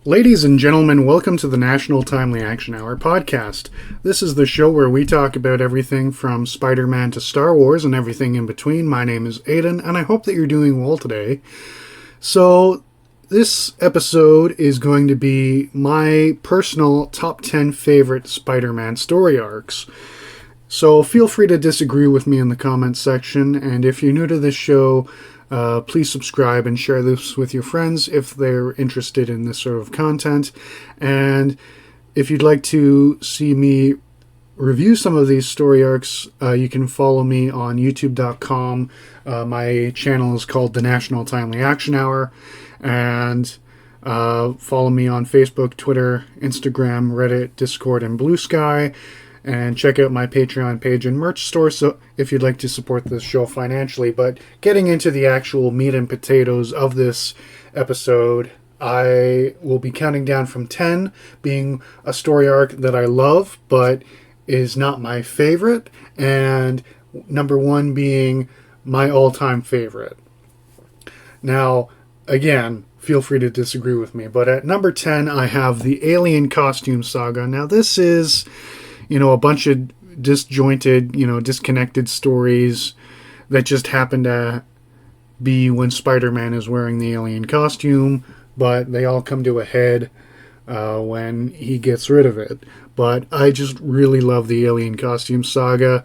Ladies and gentlemen, welcome to the National Timely Action Hour podcast. This is the show where we talk about everything from Spider-Man to Star Wars and everything in between. My name is Aidan, and I hope that you're doing well today. So, this episode is going to be my personal top 10 favorite Spider-Man story arcs. So, feel free to disagree with me in the comments section, and if you're new to this show, please subscribe and share this with your friends if they're interested in this sort of content. And if you'd like to see me review some of these story arcs, you can follow me on youtube.com. My channel is called The National Timely Action Hour. And follow me on Facebook, Twitter, Instagram, Reddit, Discord, and Blue Sky. And check out my Patreon page and merch store so if you'd like to support this show financially. But getting into the actual meat and potatoes of this episode, I will be counting down from 10 being a story arc that I love but is not my favorite, and number 1 being my all-time favorite. Now, again, feel free to disagree with me, but at number 10 I have the Alien Costume Saga. Now this is a bunch of disjointed, disconnected stories that just happen to be when Spider-Man is wearing the alien costume, but they all come to a head when he gets rid of it. But I just really love the Alien Costume Saga.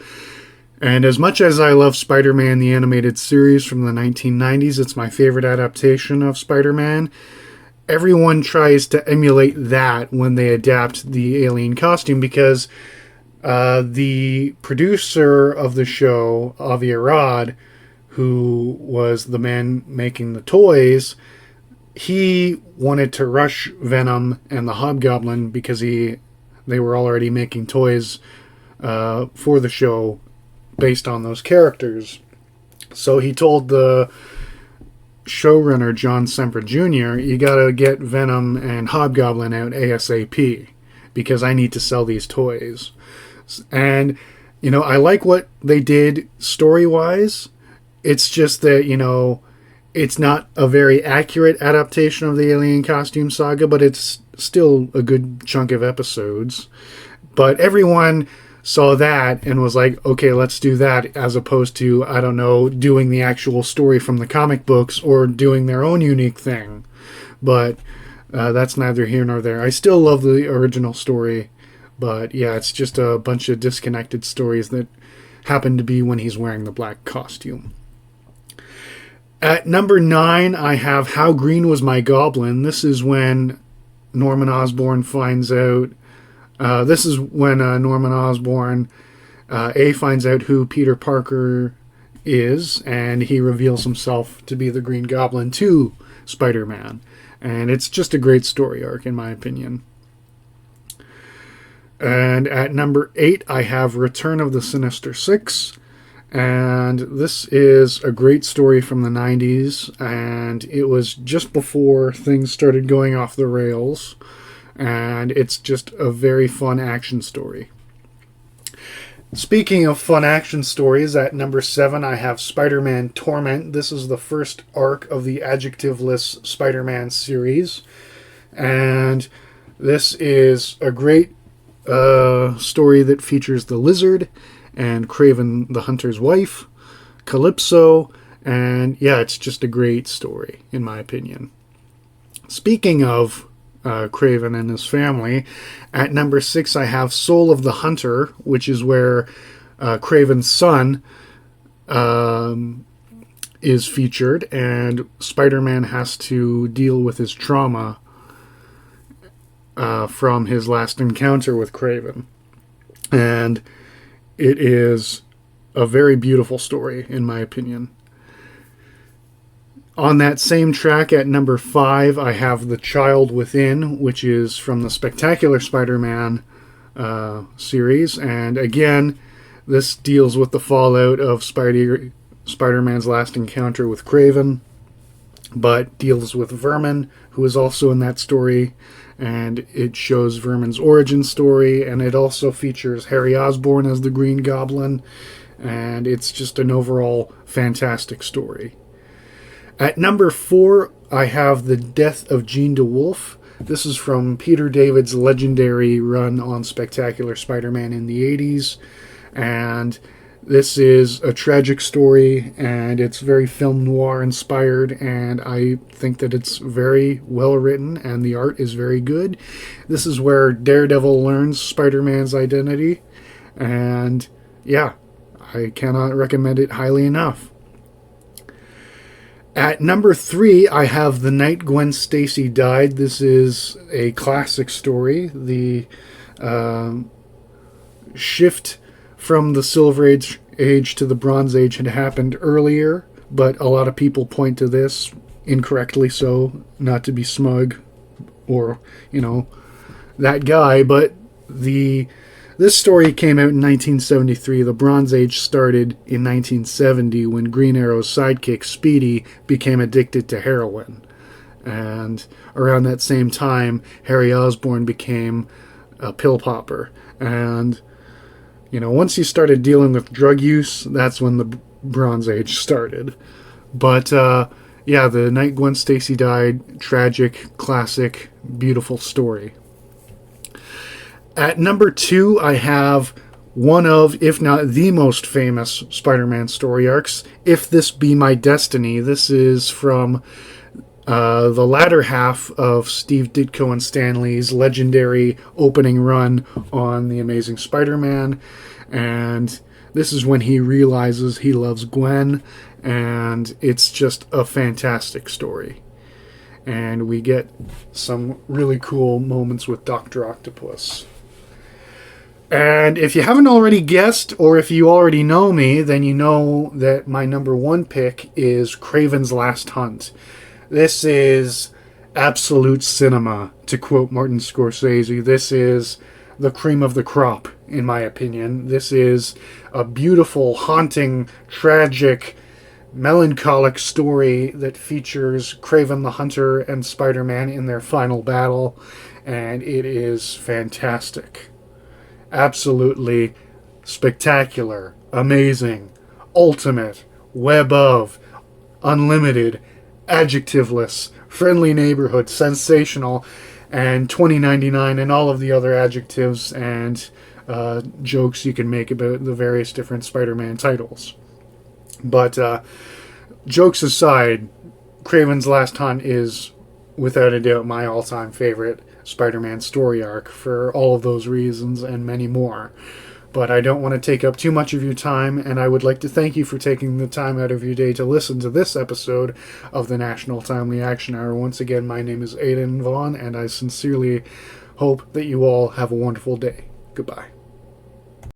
And as much as I love Spider-Man, the animated series from the 1990s, it's my favorite adaptation of Spider-Man. Everyone tries to emulate that when they adapt the alien costume because the producer of the show, Avi Arad, who was the man making the toys, he wanted to rush Venom and the Hobgoblin because they were already making toys for the show based on those characters. So he told the showrunner John Semper Jr., you gotta get Venom and Hobgoblin out ASAP because I need to sell these toys. And I like what they did story-wise. It's just that it's not a very accurate adaptation of the Alien Costume Saga, but it's still a good chunk of episodes. But everyone saw that and was like, okay, let's do that, as opposed to, I don't know, doing the actual story from the comic books or doing their own unique thing. But that's neither here nor there. I still love the original story, but yeah, it's just a bunch of disconnected stories that happen to be when he's wearing the black costume. At number 9, I have How Green Was My Goblin. This is when Norman Osborn finds out Norman Osborn finds out who Peter Parker is, and he reveals himself to be the Green Goblin to Spider-Man. And it's just a great story arc, in my opinion. And at number 8, I have Return of the Sinister Six. And this is a great story from the 90s, and it was just before things started going off the rails. And it's just a very fun action story. Speaking of fun action stories, at number 7 I have Spider-Man Torment. This is the first arc of the adjectiveless Spider-Man series. And this is a great story that features the Lizard and Kraven the Hunter's wife, Calypso, and yeah, it's just a great story, in my opinion. Speaking of Kraven and his family, at number 6 I have Soul of the Hunter, which is where Kraven's son is featured, and Spider-Man has to deal with his trauma from his last encounter with Kraven. And it is a very beautiful story, in my opinion. On that same track, at number 5, I have The Child Within, which is from the Spectacular Spider-Man series. And again, this deals with the fallout of Spider-Man's last encounter with Kraven, but deals with Vermin, who is also in that story. And it shows Vermin's origin story, and it also features Harry Osborn as the Green Goblin. And it's just an overall fantastic story. At number 4, I have The Death of Jean DeWolf. This is from Peter David's legendary run on Spectacular Spider-Man in the 80s. And this is a tragic story, and it's very film noir inspired, and I think that it's very well written, and the art is very good. This is where Daredevil learns Spider-Man's identity, and yeah, I cannot recommend it highly enough. At number 3, I have The Night Gwen Stacy Died. This is a classic story. The shift from the Silver Age to the Bronze Age had happened earlier, but a lot of people point to this, incorrectly so, not to be smug or, that guy, but this story came out in 1973. The Bronze Age started in 1970 when Green Arrow's sidekick, Speedy, became addicted to heroin. And around that same time, Harry Osborn became a pill popper. And once you started dealing with drug use, that's when the Bronze Age started. But, The Night Gwen Stacy Died, tragic, classic, beautiful story. At number 2, I have one of, if not the most famous Spider-Man story arcs, If This Be My Destiny. This is from the latter half of Steve Ditko and Stan Lee's legendary opening run on The Amazing Spider-Man, and this is when he realizes he loves Gwen, and it's just a fantastic story. And we get some really cool moments with Dr. Octopus. And if you haven't already guessed, or if you already know me, then you know that my number 1 pick is Kraven's Last Hunt. This is absolute cinema, to quote Martin Scorsese. This is the cream of the crop, in my opinion. This is a beautiful, haunting, tragic, melancholic story that features Kraven the Hunter and Spider-Man in their final battle, and it is fantastic. Absolutely spectacular, amazing, ultimate, web of, unlimited, adjectiveless, friendly neighborhood, sensational, and 2099, and all of the other adjectives and jokes you can make about the various different Spider-Man titles. But jokes aside, Kraven's Last Hunt is without a doubt my all-time favorite Spider-Man story arc for all of those reasons and many more. But I don't want to take up too much of your time, and I would like to thank you for taking the time out of your day to listen to this episode of the National Timely Action Hour. Once again, my name is Aidan Vaughn, and I sincerely hope that you all have a wonderful day. Goodbye.